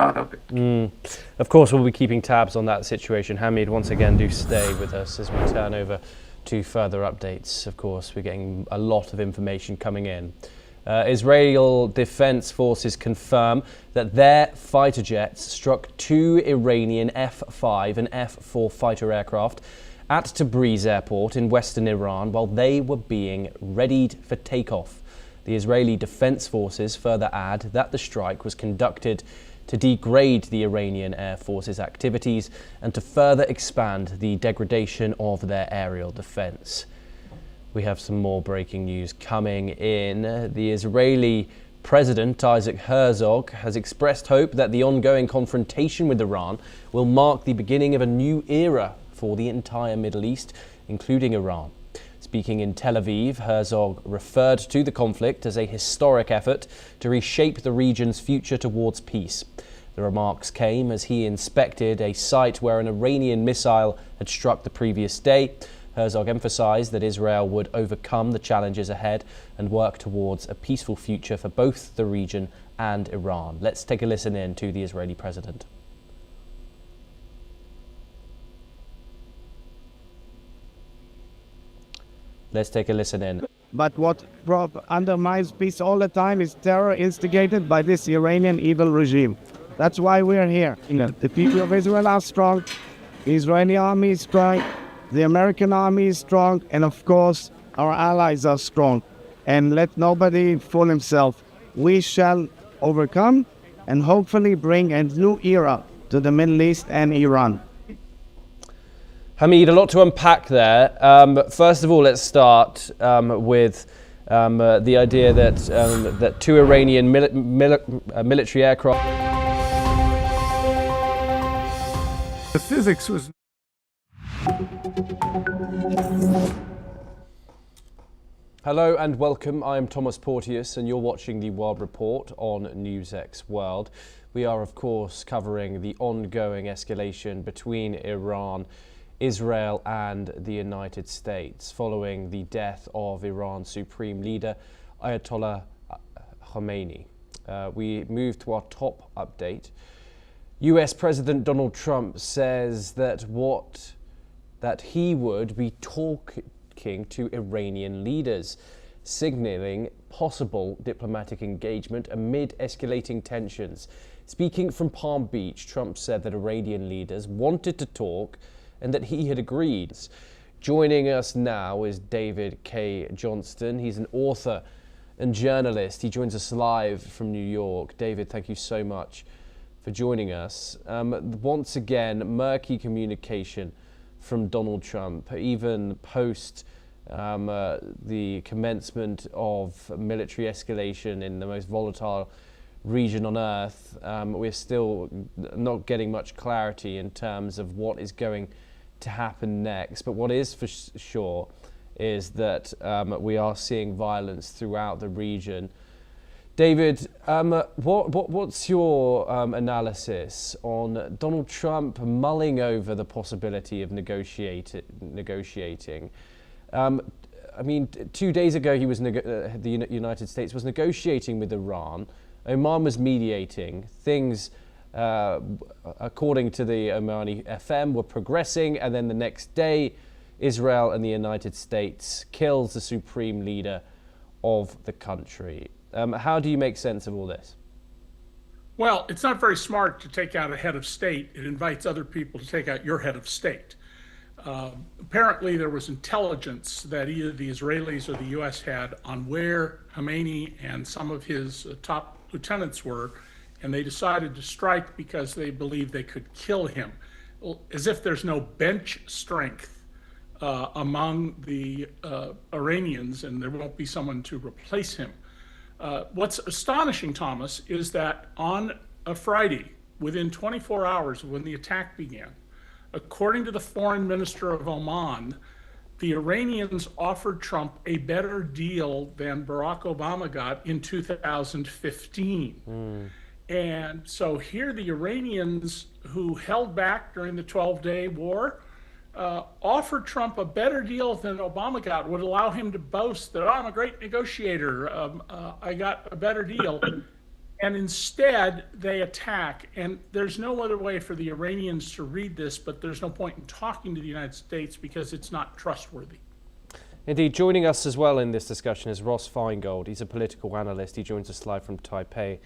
out of it. Of course, we'll be keeping tabs on that situation. Hamid, once again, do stay with us as we turn over to further updates. Of course, we're getting a lot of information coming in. Israel Defense Forces confirm that their fighter jets struck 2 Iranian F-5 and F-4 fighter aircraft at Tabriz airport in western Iran while they were being readied for takeoff. The Israeli Defense Forces further add that the strike was conducted to degrade the Iranian Air Force's activities and to further expand the degradation of their aerial defense. We have some more breaking news coming in. The Israeli President Isaac Herzog has expressed hope that the ongoing confrontation with Iran will mark the beginning of a new era for the entire Middle East, including Iran. Speaking in Tel Aviv, Herzog referred to the conflict as a historic effort to reshape the region's future towards peace. The remarks came as he inspected a site where an Iranian missile had struck the previous day. Herzog emphasized that Israel would overcome the challenges ahead and work towards a peaceful future for both the region and Iran. Let's take a listen in to the Israeli president. Let's take a listen in. But what undermines peace all the time is terror instigated by this Iranian evil regime. That's why we're here. The people of Israel are strong, the Israeli army is strong, the American army is strong, and of course, our allies are strong. And let nobody fool himself. We shall overcome and hopefully bring a new era to the Middle East and Iran. Hamid, a lot to unpack there. First of all, let's start with the idea that 2 Iranian military aircraft. The physics was... Hello and welcome. I am Thomas Porteous and you're watching the World Report on NewsX World. We are, of course, covering the ongoing escalation between Iran, Israel and the United States following the death of Iran's supreme leader, Ayatollah Khamenei. We move to our top update. US President Donald Trump says that he would be talking to Iranian leaders, signaling possible diplomatic engagement amid escalating tensions. Speaking from Palm Beach, Trump said that Iranian leaders wanted to talk and that he had agreed. Joining us now is David K. Johnston. He's an author and journalist. He joins us live from New York. David, thank you so much for joining us. Once again, murky communication from Donald Trump, even post the commencement of military escalation in the most volatile region on earth. We're still not getting much clarity in terms of what is going to happen next. But what is for sure is that we are seeing violence throughout the region. David, what's your analysis on Donald Trump mulling over the possibility of negotiating? I mean, 2 days ago, he was the United States was negotiating with Iran. Oman was mediating. Things, according to the Omani FM, were progressing, and then the next day, Israel and the United States kills the supreme leader of the country. How do you make sense of all this? Well, it's not very smart to take out a head of state. It invites other people to take out your head of state. Apparently, there was intelligence that either the Israelis or the U.S. had on where Khamenei and some of his top lieutenants were, and they decided to strike because they believed they could kill him, as if there's no bench strength among the Iranians and there won't be someone to replace him. What's astonishing, Thomas, is that on a Friday, within 24 hours of when the attack began, according to the foreign minister of Oman, the Iranians offered Trump a better deal than Barack Obama got in 2015. And so here the Iranians who held back during the 12-day war offered Trump a better deal than Obama got, would allow him to boast that, oh, I'm a great negotiator, I got a better deal. And instead, they attack. And there's no other way for the Iranians to read this, but there's no point in talking to the United States because it's not trustworthy. Indeed, joining us as well in this discussion is Ross Feingold. He's a political analyst. He joins us live from Taipei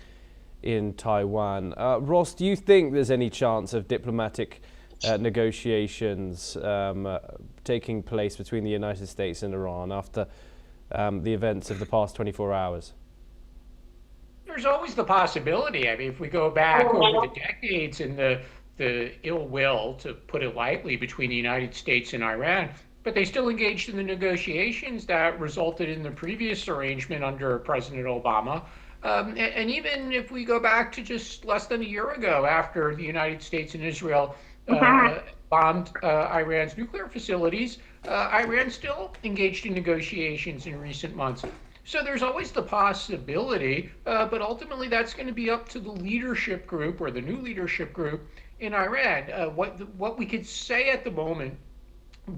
in Taiwan. Ross, do you think there's any chance of diplomatic negotiations taking place between the United States and Iran after the events of the past 24 hours? There's always the possibility. I mean, if we go back over the decades and the ill will, to put it lightly, between the United States and Iran, but they still engaged in the negotiations that resulted in the previous arrangement under President Obama. And even if we go back to just less than a year ago, after the United States and Israel bombed Iran's nuclear facilities, Iran still engaged in negotiations in recent months. So there's always the possibility, but ultimately that's going to be up to the leadership group, or the new leadership group in Iran. What we could say at the moment,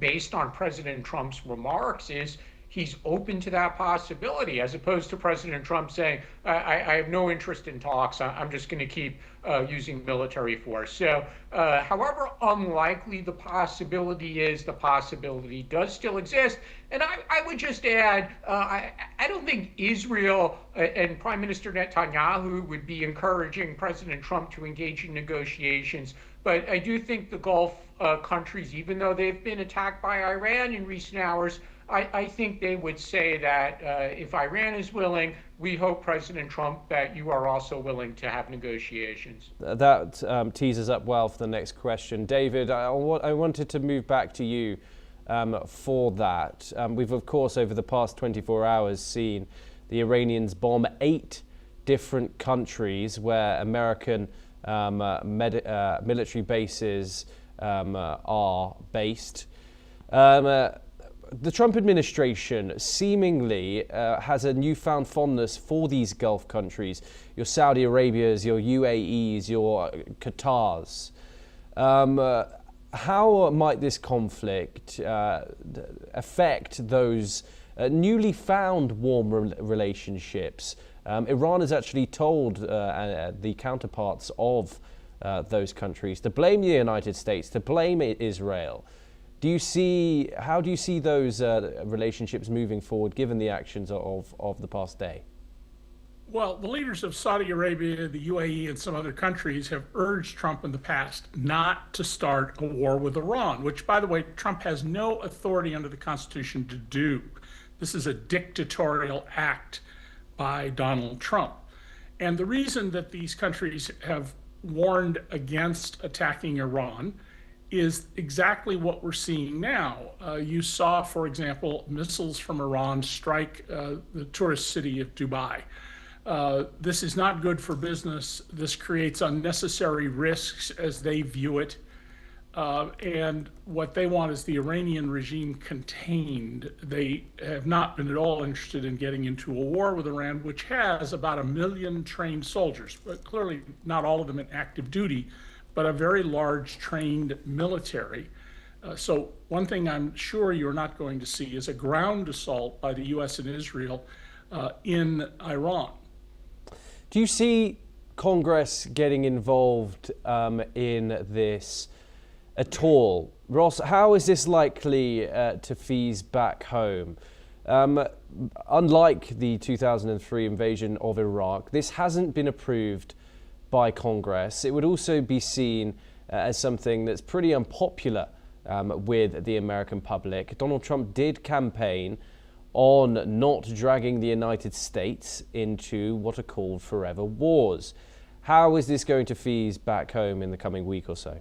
based on President Trump's remarks, is he's open to that possibility, as opposed to President Trump saying, I have no interest in talks, I'm just going to keep using military force. So however unlikely the possibility is, the possibility does still exist. And I would just add, I don't think Israel and Prime Minister Netanyahu would be encouraging President Trump to engage in negotiations. But I do think the Gulf countries, even though they've been attacked by Iran in recent hours, I think they would say that if Iran is willing, we hope, President Trump, that you are also willing to have negotiations. That teases up well for the next question. David, I wanted to move back to you for that. We've, of course, over the past 24 hours seen the Iranians bomb 8 different countries where American military bases are based. The Trump administration seemingly has a newfound fondness for these Gulf countries, your Saudi Arabias, your UAEs, your Qatars. How might this conflict affect those newly found warm relationships? Iran has actually told the counterparts of those countries to blame the United States, to blame Israel. How do you see those relationships moving forward, given the actions of the past day? Well, the leaders of Saudi Arabia, the UAE, and some other countries have urged Trump in the past not to start a war with Iran, which, by the way, Trump has no authority under the Constitution to do. This is a dictatorial act by Donald Trump. And the reason that these countries have warned against attacking Iran is exactly what we're seeing now. You saw, for example, missiles from Iran strike the tourist city of Dubai. This is not good for business. This creates unnecessary risks as they view it. And what they want is the Iranian regime contained. They have not been at all interested in getting into a war with Iran, which has about 1 million trained soldiers, but clearly not all of them in active duty, but a very large trained military. So one thing I'm sure you're not going to see is a ground assault by the US and Israel in Iran. Do you see Congress getting involved in this at all? Ross, how is this likely to fees back home? Unlike the 2003 invasion of Iraq, this hasn't been approved by Congress. It would also be seen as something that's pretty unpopular with the American public. Donald Trump did campaign on not dragging the United States into what are called forever wars. How is this going to fees back home in the coming week or so?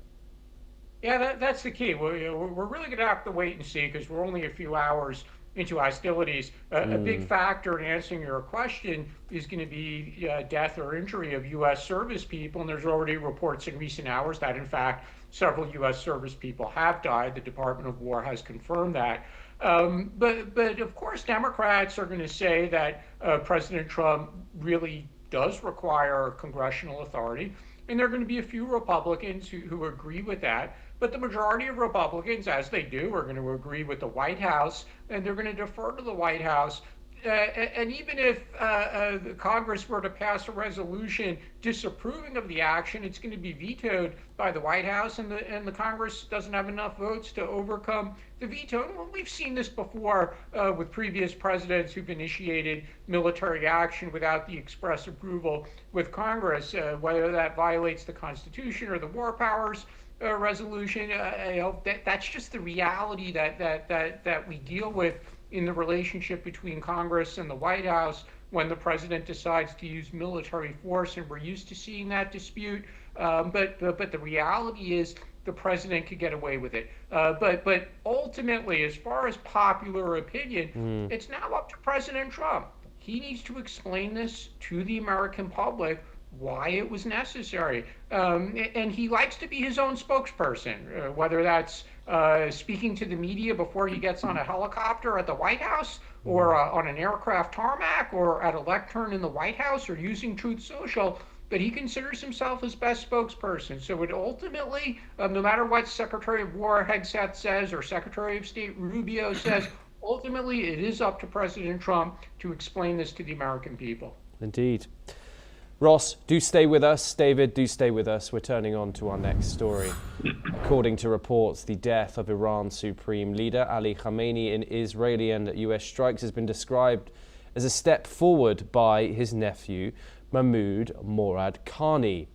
Yeah, that's the key. We're really going to have to wait and see, because we're only a few hours into hostilities. A big factor in answering your question is going to be death or injury of U.S. service people, and there's already reports in recent hours that, in fact, several U.S. service people have died. The Department of War has confirmed that. But of course, Democrats are going to say that President Trump really does require congressional authority, and there are going to be a few Republicans who agree with that. But the majority of Republicans, as they do, are going to agree with the White House, and they're going to defer to the White House. and even if the Congress were to pass a resolution disapproving of the action, it's going to be vetoed by the White House, and the Congress doesn't have enough votes to overcome the veto. And we've seen this before with previous presidents who've initiated military action without the express approval with Congress, whether that violates the Constitution or the War Powers resolution. That's just the reality that we deal with in the relationship between Congress and the White House when the president decides to use military force, and we're used to seeing that dispute. But the reality is the president could get away with it. But ultimately, as far as popular opinion, it's now up to President Trump. He needs to explain this to the American public, why it was necessary. And he likes to be his own spokesperson, whether that's speaking to the media before he gets on a helicopter at the White House, or on an aircraft tarmac, or at a lectern in the White House, or using Truth Social. But he considers himself his best spokesperson. So it ultimately, no matter what Secretary of War Hegseth says or Secretary of State Rubio says, ultimately it is up to President Trump to explain this to the American people. Indeed. Ross, do stay with us. David, do stay with us. We're turning on to our next story. According to reports, the death of Iran's supreme leader, Ali Khamenei, in Israeli and US strikes has been described as a step forward by his nephew, Mahmoud Moradkhani.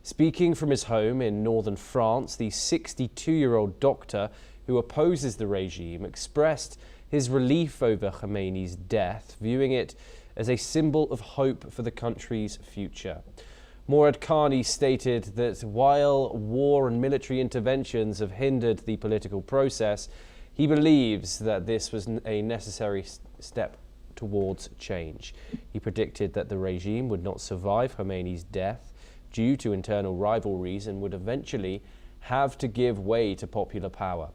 Speaking from his home in northern France, the 62-year-old doctor who opposes the regime expressed his relief over Khamenei's death, viewing it as a symbol of hope for the country's future. Moradkhani stated that while war and military interventions have hindered the political process, he believes that this was a necessary step towards change. He predicted that the regime would not survive Khamenei's death due to internal rivalries and would eventually have to give way to popular power.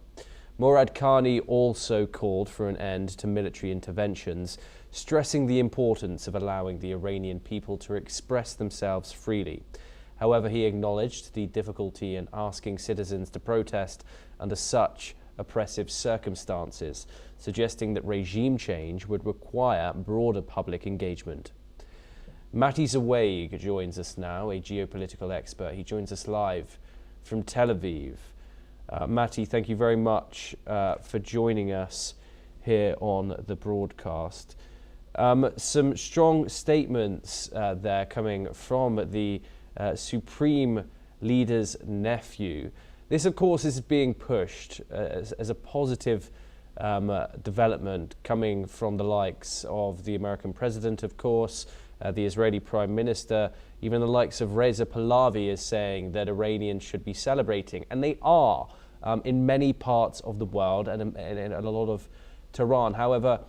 Moradkhani also called for an end to military interventions, stressing the importance of allowing the Iranian people to express themselves freely. However, he acknowledged the difficulty in asking citizens to protest under such oppressive circumstances, suggesting that regime change would require broader public engagement. Matti Zaweg joins us now, a geopolitical expert. He joins us live from Tel Aviv. Matti, thank you very much for joining us here on the broadcast. Some strong statements there coming from the Supreme Leader's nephew. This, of course, is being pushed as a positive development coming from the likes of the American president, of course, the Israeli Prime Minister, even the likes of Reza Pahlavi is saying that Iranians should be celebrating, and they are in many parts of the world and in a lot of Tehran. However,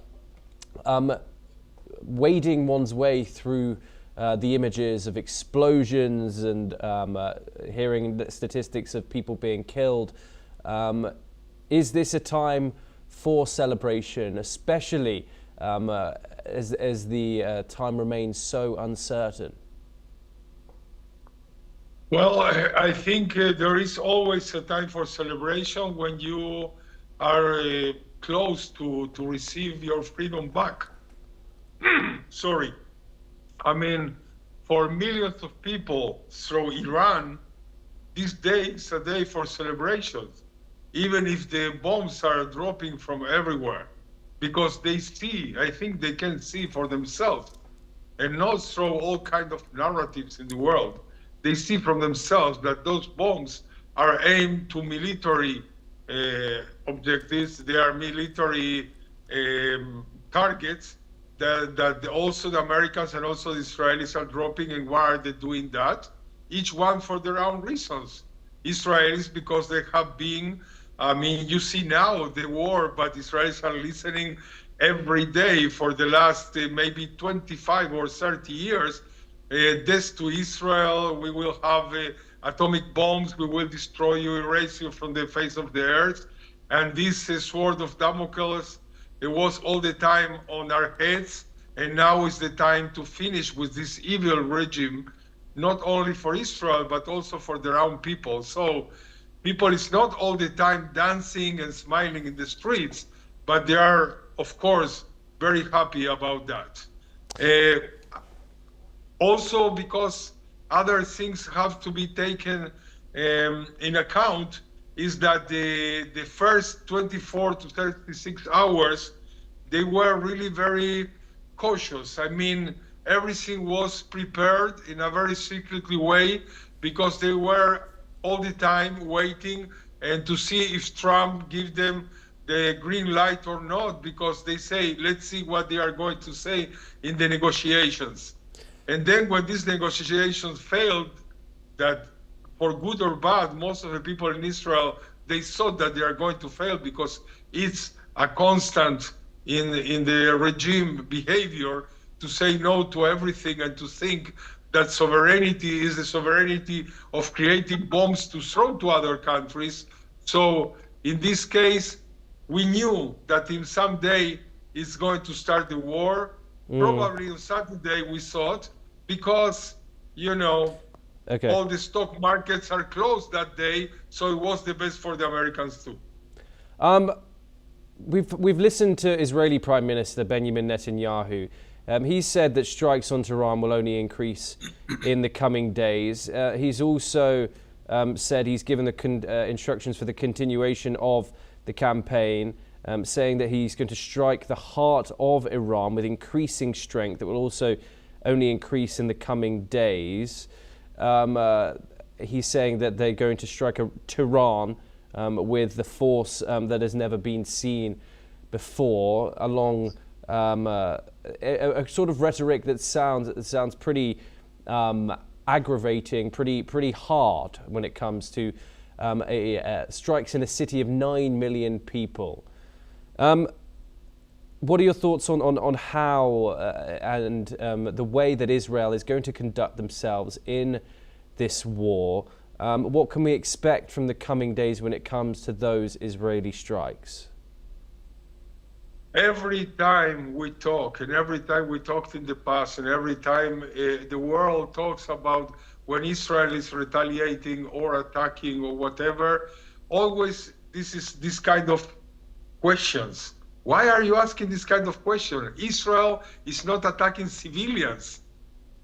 wading one's way through the images of explosions and hearing the statistics of people being killed, is this a time for celebration, especially as the time remains so uncertain? Well, I think there is always a time for celebration when you are close to receive your freedom back. Sorry. I mean, for millions of people through Iran, this day is a day for celebrations, even if the bombs are dropping from everywhere, because they see, I think they can see for themselves, and not through all kinds of narratives in the world. They see from themselves that those bombs are aimed to military objectives. They are military targets that also the Americans and also the Israelis are dropping. And why are they doing that? Each one for their own reasons. Israelis, because they have been, I mean, you see now the war, but Israelis are listening every day for the last maybe 25 or 30 years. This to Israel, we will have atomic bombs, we will destroy you, erase you from the face of the earth. And this sword of Damocles, it was all the time on our heads. And now is the time to finish with this evil regime, not only for Israel, but also for their own people. So people is not all the time dancing and smiling in the streets, but they are, of course, very happy about that. Also, because other things have to be taken in account, is that the first 24 to 36 hours, they were really very cautious. I mean, everything was prepared in a very secretly way, because they were all the time waiting and to see if Trump give them the green light or not, because they say, let's see what they are going to say in the negotiations. And then when these negotiations failed, that for good or bad, most of the people in Israel, they thought that they are going to fail, because it's a constant in the regime behavior to say no to everything and to think that sovereignty is the sovereignty of creating bombs to throw to other countries. So in this case, we knew that in some day it's going to start the war. Probably on Saturday, we thought, because, you know, all the stock markets are closed that day, so it was the best for the Americans too. We've listened to Israeli Prime Minister Benjamin Netanyahu. He said that strikes on Tehran will only increase in the coming days. He's also said he's given the instructions for the continuation of the campaign, saying that he's going to strike the heart of Iran with increasing strength that will also only increase in the coming days. He's saying that they're going to strike Tehran with the force that has never been seen before, along a sort of rhetoric that sounds pretty aggravating, pretty hard when it comes to strikes in a city of 9 million people. What are your thoughts on how and the way that Israel is going to conduct themselves in this war? What can we expect from the coming days when it comes to those Israeli strikes? Every time we talk, and every time we talked in the past, and every time the world talks about when Israel is retaliating or attacking or whatever, always this kind of questions. Why are you asking this kind of question? Israel is not attacking civilians.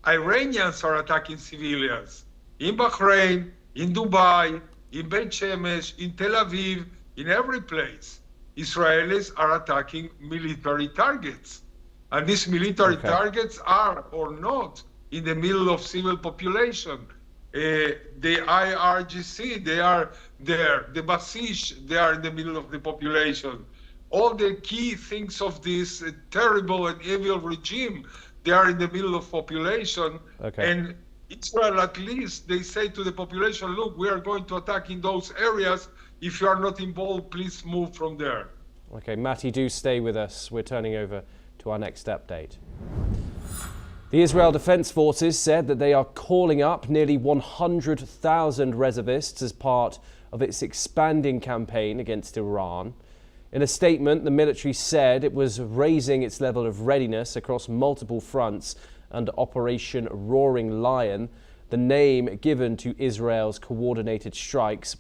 Iranians are attacking civilians. In Bahrain, in Dubai, in Beit Shemesh, in Tel Aviv, in every place, Israelis are attacking military targets. And these military targets are or not in the middle of civil population. The IRGC, they are there. The Basish, they are in the middle of the population. All the key things of this terrible and evil regime, they are in the middle of population. And Israel, at least, they say to the population, look, we are going to attack in those areas. If you are not involved, please move from there. Okay, Matty, do stay with us. We're turning over to our next update. The Israel Defense Forces said that they are calling up nearly 100,000 reservists as part of its expanding campaign against Iran. In a statement, the military said it was raising its level of readiness across multiple fronts under Operation Roaring Lion, the name given to Israel's coordinated strikes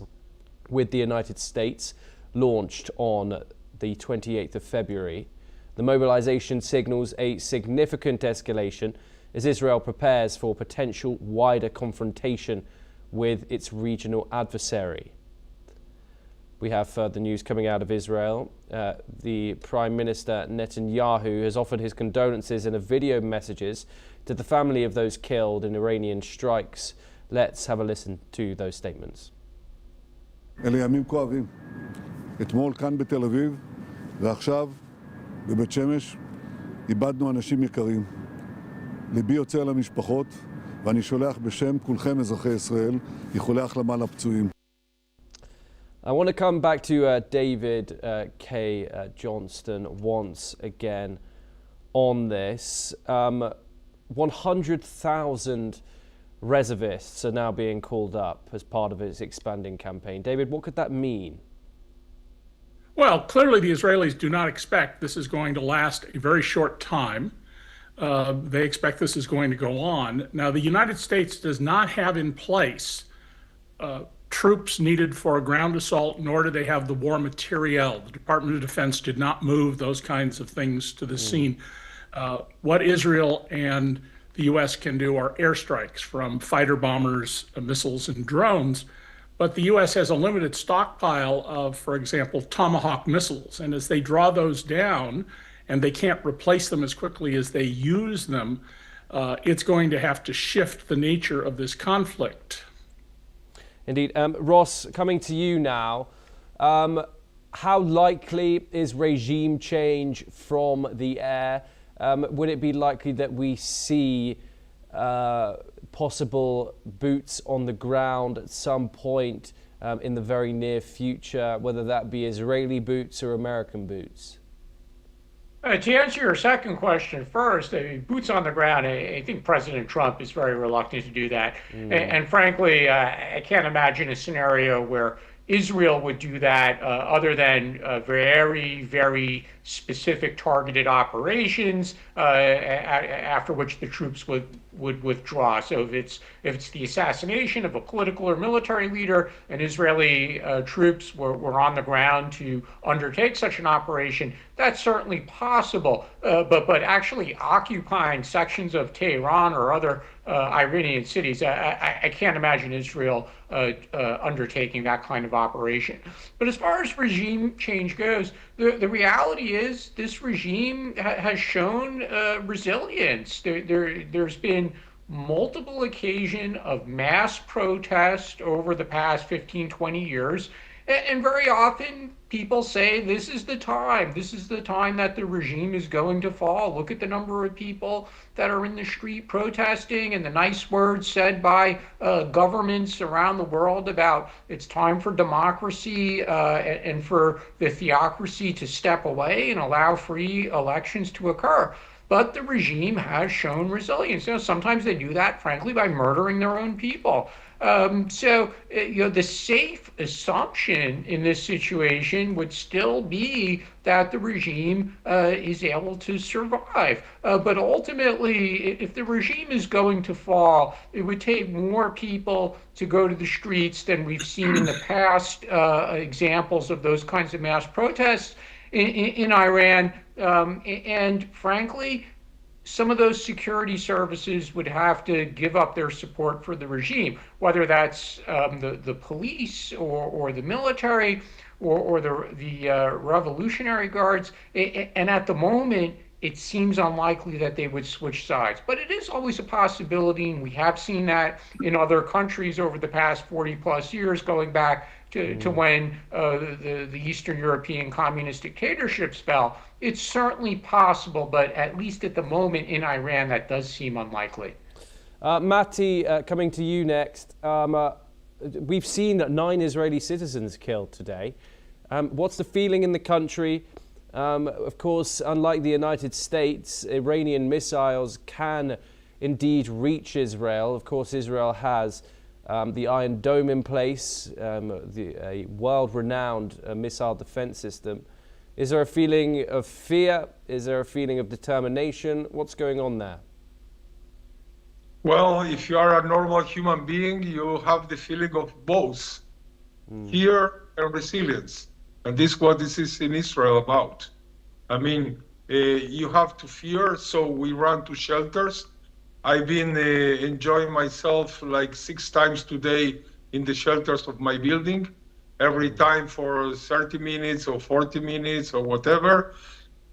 with the United States, launched on the 28th of February. The mobilization signals a significant escalation as Israel prepares for potential wider confrontation with its regional adversary. We have further news coming out of Israel. The Prime Minister Netanyahu has offered his condolences in a video messages to the family of those killed in Iranian strikes. Let's have a listen to those statements. אלה ימים כואבים. אתמול כאן בתל אביב ועכשיו בבית שמש איבדנו אנשים יקרים. ליבי יוצא אל המשפחות ואני שולח בשם כולכם אזרחי ישראל איחולי החלמה לפצועים. I want to come back to David K. Johnston once again on this. 100,000 reservists are now being called up as part of its expanding campaign. David, what could that mean? Well, clearly the Israelis do not expect this is going to last a very short time. They expect this is going to go on. Now, the United States does not have in place troops needed for a ground assault, nor do they have the war materiel. The Department of Defense did not move those kinds of things to the scene. What Israel and the U.S. can do are airstrikes from fighter bombers, missiles, and drones. But the U.S. has a limited stockpile of, for example, Tomahawk missiles. And as they draw those down, and they can't replace them as quickly as they use them, it's going to have to shift the nature of this conflict. Indeed. Ross, coming to you now, how likely is regime change from the air? Would it be likely that we see possible boots on the ground at some point in the very near future, whether that be Israeli boots or American boots? To answer your second question first, boots on the ground, I think President Trump is very reluctant to do that. And frankly, I can't imagine a scenario where Israel would do that other than very, very specific targeted operations after which the troops would withdraw. So if it's the assassination of a political or military leader and Israeli troops were on the ground to undertake such an operation, that's certainly possible. But actually occupying sections of Tehran or other Iranian cities, I can't imagine Israel undertaking that kind of operation. But as far as regime change goes, the reality is this regime has shown resilience. There's been multiple occasions of mass protest over the past 15, 20 years. And very often people say this is the time that the regime is going to fall. Look at the number of people that are in the street protesting and the nice words said by governments around the world about it's time for democracy and for the theocracy to step away and allow free elections to occur. But the regime has shown resilience. Sometimes they do that, frankly, by murdering their own people. The safe assumption in this situation would still be that the regime is able to survive. But ultimately, if the regime is going to fall, it would take more people to go to the streets than we've seen in the past examples of those kinds of mass protests in Iran. And frankly, some of those security services would have to give up their support for the regime, whether that's the police or the military or the Revolutionary Guards. And at the moment, it seems unlikely that they would switch sides. But it is always a possibility, and we have seen that in other countries over the past 40 plus years, going back to when the Eastern European communist dictatorships fell. It's certainly possible, but at least at the moment in Iran, that does seem unlikely. Matti, coming to you next. We've seen 9 Israeli citizens killed today. What's the feeling in the country? Of course, unlike the United States, Iranian missiles can indeed reach Israel. Of course, Israel has the Iron Dome in place, a world-renowned missile defense system. Is there a feeling of fear? Is there a feeling of determination? What's going on there? Well, if you are a normal human being, you have the feeling of both fear and resilience. And this is what this is in Israel about. I mean, you have to fear, so we run to shelters. I've been enjoying myself like 6 times today in the shelters of my building, every time for 30 minutes or 40 minutes or whatever.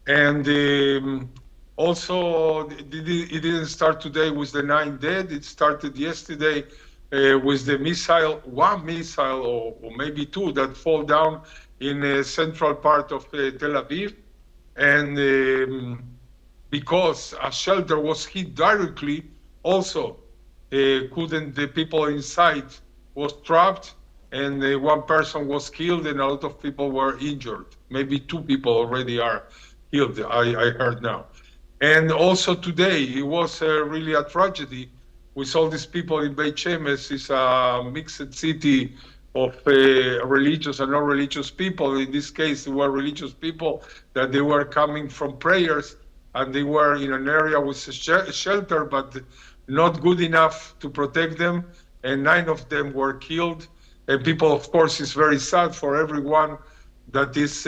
And also, it didn't start today with the 9 dead. It started yesterday with the one missile or maybe 2 that fall down in the central part of Tel Aviv. And because a shelter was hit directly, also the people inside was trapped, and 1 person was killed and a lot of people were injured. Maybe 2 people already are killed, I heard now. And also today, it was really a tragedy with all these people in Beit Shemesh. It's a mixed city of religious and non-religious people. In this case, they were religious people that they were coming from prayers, and they were in an area with a shelter, but not good enough to protect them. And 9 of them were killed. And people, of course, is very sad for everyone that is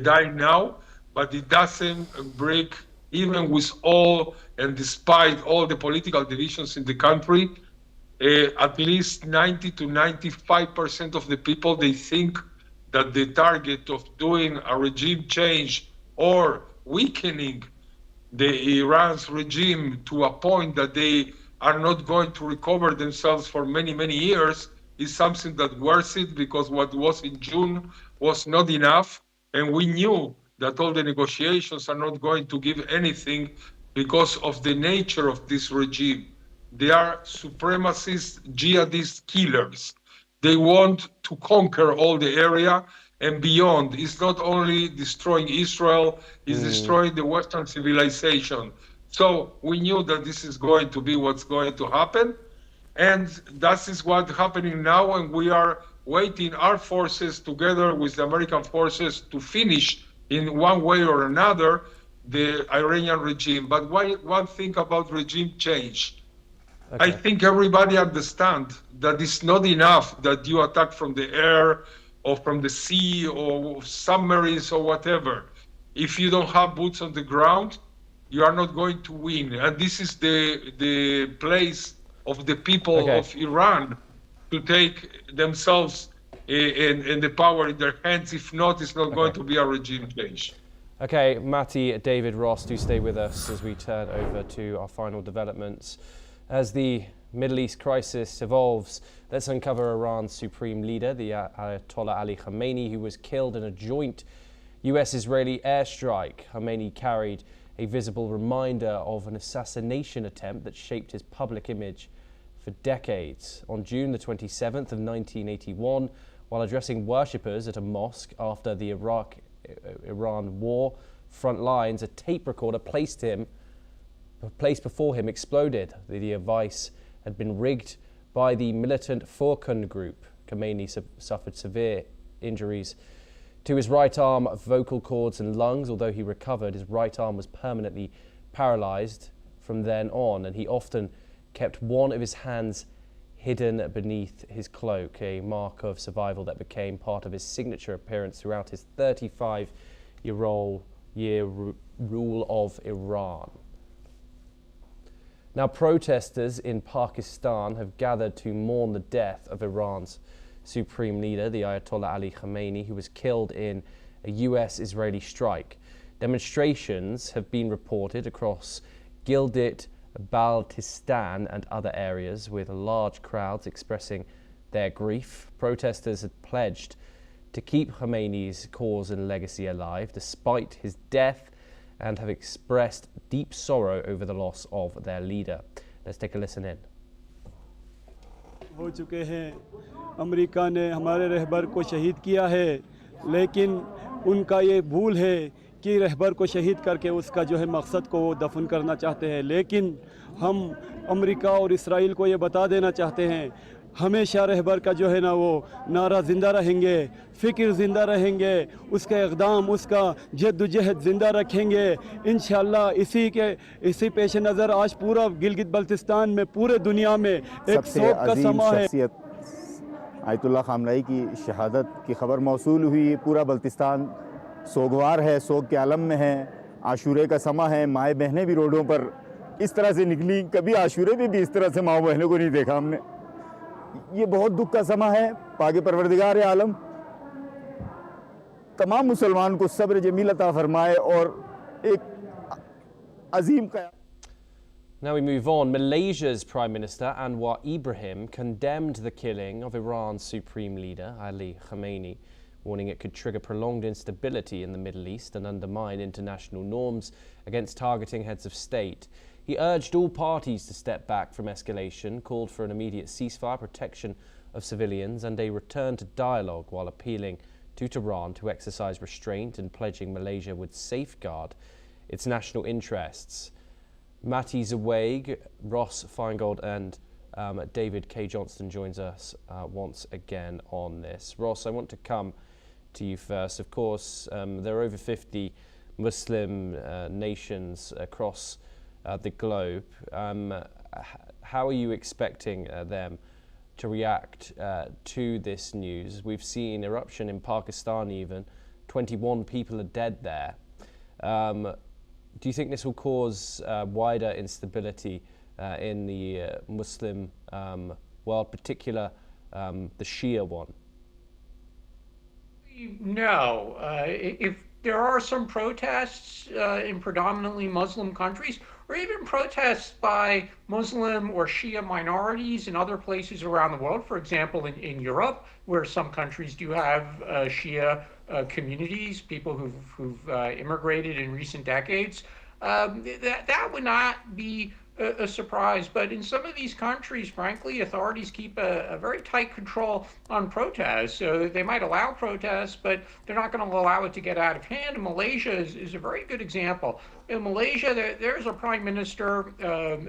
dying now, but it doesn't break, even with all and despite all the political divisions in the country, at least 90 to 95% of the people, they think that the target of doing a regime change or weakening the Iran's regime to a point that they are not going to recover themselves for many, many years is something that worth it, because what was in June was not enough. And we knew that all the negotiations are not going to give anything because of the nature of this regime. They are supremacist, jihadist killers. They want to conquer all the area and beyond. It's not only destroying Israel, it's destroying the Western civilization. So we knew that this is going to be what's going to happen. And that is what's happening now. And we are waiting our forces together with the American forces to finish in one way or another the Iranian regime. But one thing about regime change. Okay. I think everybody understands that it's not enough that you attack from the air or from the sea or submarines or whatever. If you don't have boots on the ground, you are not going to win. And this is the place of the people of Iran to take themselves and the power in their hands. If not, it's not going to be a regime change. Okay, Matti, David, Ross, do stay with us as we turn over to our final developments. As the Middle East crisis evolves, let's uncover Iran's supreme leader, the Ayatollah Ali Khamenei, who was killed in a joint US-Israeli airstrike. Khamenei carried a visible reminder of an assassination attempt that shaped his public image for decades. On June the 27th of 1981, while addressing worshippers at a mosque after the Iraq-Iran war front lines, a tape recorder placed before him exploded. The device had been rigged by the militant Furqan group. Khamenei suffered severe injuries to his right arm, vocal cords and lungs. Although he recovered, his right arm was permanently paralyzed from then on, and he often kept one of his hands hidden beneath his cloak, a mark of survival that became part of his signature appearance throughout his 35-year rule of Iran. Now, protesters in Pakistan have gathered to mourn the death of Iran's supreme leader, the Ayatollah Ali Khamenei, who was killed in a US-Israeli strike. Demonstrations have been reported across Gilgit, Baltistan and other areas, with large crowds expressing their grief. Protesters had pledged to keep Khamenei's cause and legacy alive despite his death, and have expressed deep sorrow over the loss of their leader. Let's take a listen in. हो चुके हैं, America ने हमारे रहबर को शहीद किया है, लेकिन उनका ये भूल है कि रहबर को शहीद करके उसका जो है मकसद को वो दफन करना चाहते हैं। लेकिन हम अमेरिका और इस्राइल को ये बता देना चाहते हैं, हमेशा रहबर का जो है ना वो नारा ज़िंदा रहेंगे, फ़िक्र ज़िंदा रहेंगे, उसका इक़दाम, उसका जद्दोजहद ज़िंदा रखेंगे। इंशाअल्लाह इसी पेश नज़र आज पूरा गिलगित बल्तिस्तान में, पूरे दुनिया में एक शोक का समा है। आयतुल्लाह खामनेई की शहादत की खबर मौसूल हुई, पूरा बल्तिस्तान सोगवार है, सोग के आलम में है। आशूरे का समा है, माएँ बहनें भी रोडों पर इस तरह से निकली, कभी आशूरे में भी इस तरह से माँ बहनों को नहीं देखा हमने। ये बहुत दुख का समा है। पाके परवरदिगार आलम तमाम मुसलमान को सब्र जमील अता फरमाए और एक अजीम क़याम। Now we move on. Malaysia's Prime Minister Anwar Ibrahim condemned the killing of Iran's supreme leader Ali Khamenei, warning it could trigger prolonged instability in the Middle East and undermine international norms against targeting heads of state. He urged all parties to step back from escalation, called for an immediate ceasefire, protection of civilians and a return to dialogue, while appealing to Tehran to exercise restraint and pledging Malaysia would safeguard its national interests. Matti Zaweg, Ross Feingold and David K. Johnston joins us once again on this. Ross, I want to come to you first. Of course, there are over 50 Muslim nations across the globe. How are you expecting them to react to this news. We've seen eruption in Pakistan even. 21 people are dead there. Do you think this will cause wider instability in the Muslim world, particular the Shia one? No. If there are some protests in predominantly Muslim countries, or even protests by Muslim or Shia minorities in other places around the world, for example, in Europe, where some countries do have Shia communities, people who've immigrated in recent decades, that would not be a surprise. But in some of these countries, frankly, authorities keep a very tight control on protests. So they might allow protests, but they're not going to allow it to get out of hand. And Malaysia is a very good example. In Malaysia, there's a prime minister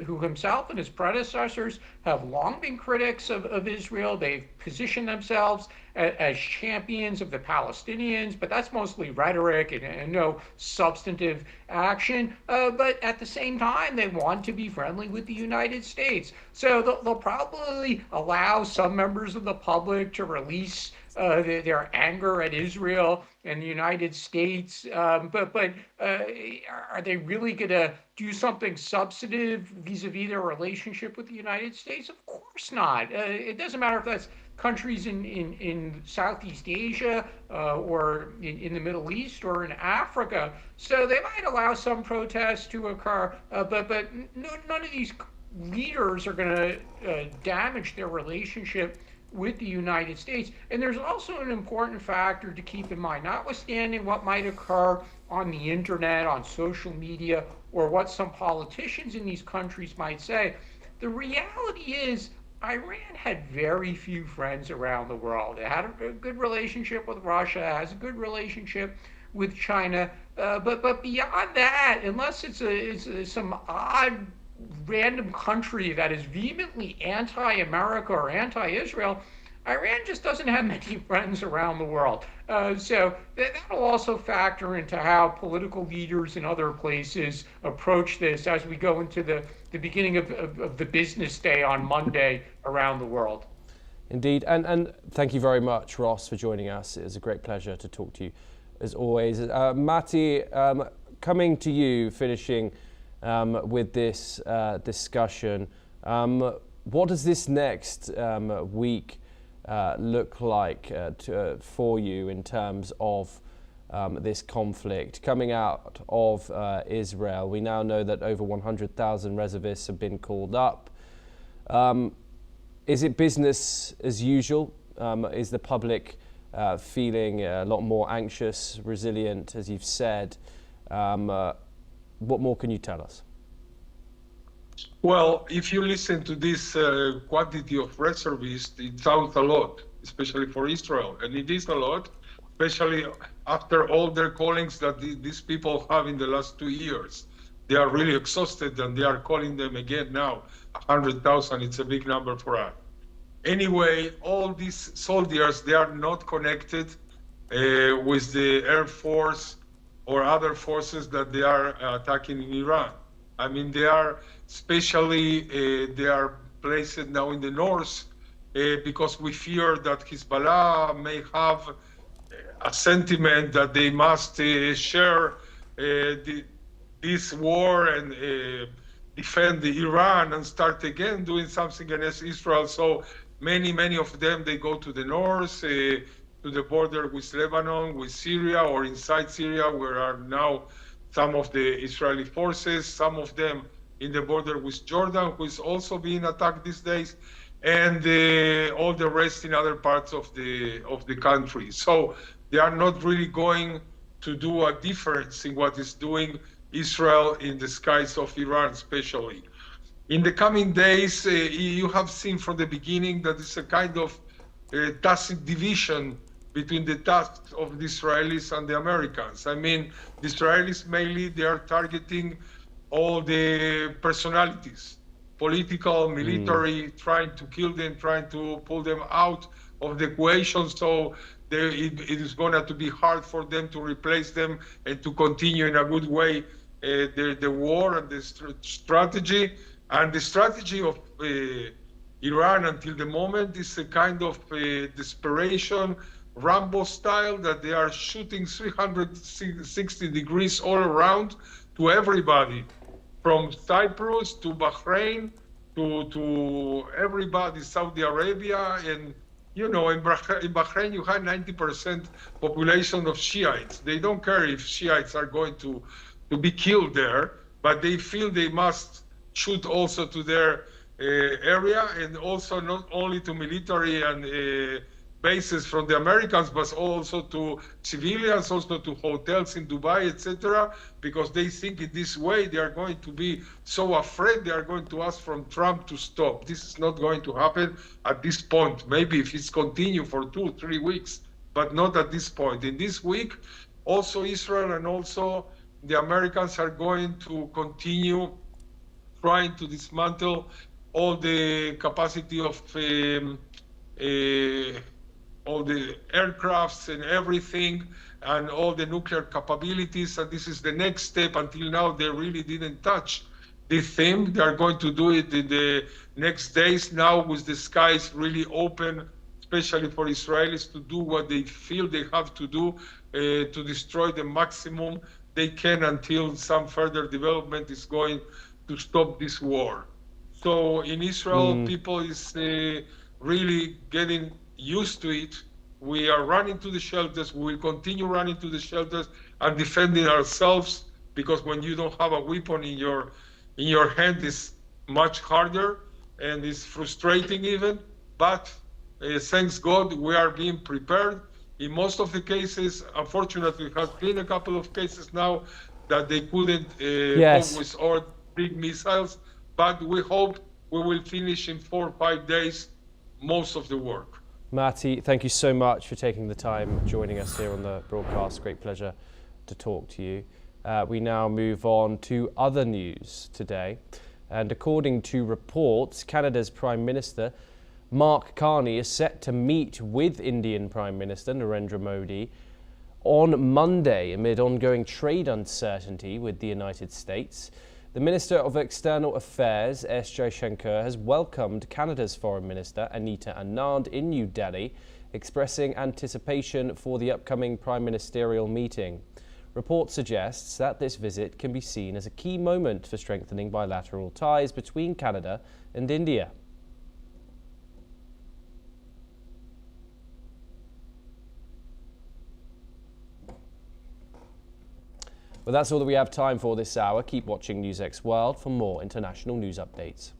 who himself and his predecessors have long been critics of Israel. They've positioned themselves as champions of the Palestinians, but that's mostly rhetoric and no substantive action. But at the same time, they want to be friendly with the United States. So they'll probably allow some members of the public to release their anger at Israel and the United States, but are they really going to do something substantive vis-a-vis their relationship with the United States? Of course not. It doesn't matter if that's countries in Southeast Asia or in the Middle East or in Africa. So they might allow some protests to occur, but none of these leaders are going to damage their relationship with the United States. And there's also an important factor to keep in mind, notwithstanding what might occur on the internet, on social media, or what some politicians in these countries might say. The reality is Iran had very few friends around the world. It had a good relationship with Russia, has a good relationship with China, but beyond that, unless it's some odd random country that is vehemently anti-America or anti-Israel, Iran just doesn't have many friends around the world. So that'll also factor into how political leaders in other places approach this as we go into the beginning of the business day on Monday around the world. Indeed, and thank you very much, Ross, for joining us. It was a great pleasure to talk to you, as always. Matti, coming to you, finishing with this discussion, what does this next week look like for you in terms of this conflict coming out of Israel? We now know that over 100,000 reservists have been called up. Is it business as usual? Is the public feeling a lot more anxious, resilient, as you've said? What more can you tell us? Well, if you listen to this quantity of reservists, it sounds a lot, especially for Israel. And it is a lot, especially after all their callings that these people have in the last 2 years. They are really exhausted and they are calling them again now. 100,000, it's a big number for us. Anyway, all these soldiers, they are not connected with the Air Force or other forces that they are attacking in Iran. I mean, they are they are placed now in the north because we fear that Hezbollah may have a sentiment that they must share this war and defend Iran and start again doing something against Israel. So many of them, they go to the north, to the border with Lebanon, with Syria, or inside Syria, where are now some of the Israeli forces, some of them in the border with Jordan, who is also being attacked these days, and all the rest in other parts of the country. So they are not really going to do a difference in what is doing Israel in the skies of Iran, especially. In the coming days, you have seen from the beginning that it's a kind of tacit division between the tasks of the Israelis and the Americans. I mean, the Israelis mainly, they are targeting all the personalities, political, military, trying to kill them, trying to pull them out of the equation. So it is going to be hard for them to replace them and to continue in a good way the war and the strategy. And the strategy of Iran until the moment is a kind of desperation, Rambo style, that they are shooting 360 degrees all around to everybody, from Cyprus to Bahrain to everybody, Saudi Arabia. And you know, in Bahrain you have 90% population of Shiites. They don't care if Shiites are going to be killed there, but they feel they must shoot also to their area, and also not only to military and bases from the Americans, but also to civilians, also to hotels in Dubai, etc., because they think in this way they are going to be so afraid they are going to ask from Trump to stop. This is not going to happen at this point. Maybe if it's continue for 2-3 weeks, but not at this point. In this week, also Israel and also the Americans are going to continue trying to dismantle all the capacity of all the aircrafts and everything, and all the nuclear capabilities. And this is the next step. Until now, they really didn't touch this thing. They are going to do it in the next days now, with the skies really open, especially for Israelis, to do what they feel they have to do to destroy the maximum they can until some further development is going to stop this war. So in Israel, people is really getting used to it. We are running to the shelters. We will continue running to the shelters and defending ourselves, because when you don't have a weapon in your hand, it's much harder and it's frustrating even. But thanks God, we are being prepared. In most of the cases, unfortunately, there has been a couple of cases now that they couldn't cope with all big missiles, but we hope we will finish in 4 or 5 days most of the work. Matti, thank you so much for taking the time joining us here on the broadcast. Great pleasure to talk to you. We now move on to other news today. And according to reports, Canada's Prime Minister Mark Carney is set to meet with Indian Prime Minister Narendra Modi on Monday amid ongoing trade uncertainty with the United States. The Minister of External Affairs, S. Jaishankar, has welcomed Canada's Foreign Minister, Anita Anand, in New Delhi, expressing anticipation for the upcoming prime ministerial meeting. Report suggests that this visit can be seen as a key moment for strengthening bilateral ties between Canada and India. Well, that's all that we have time for this hour. Keep watching NewsX World for more international news updates.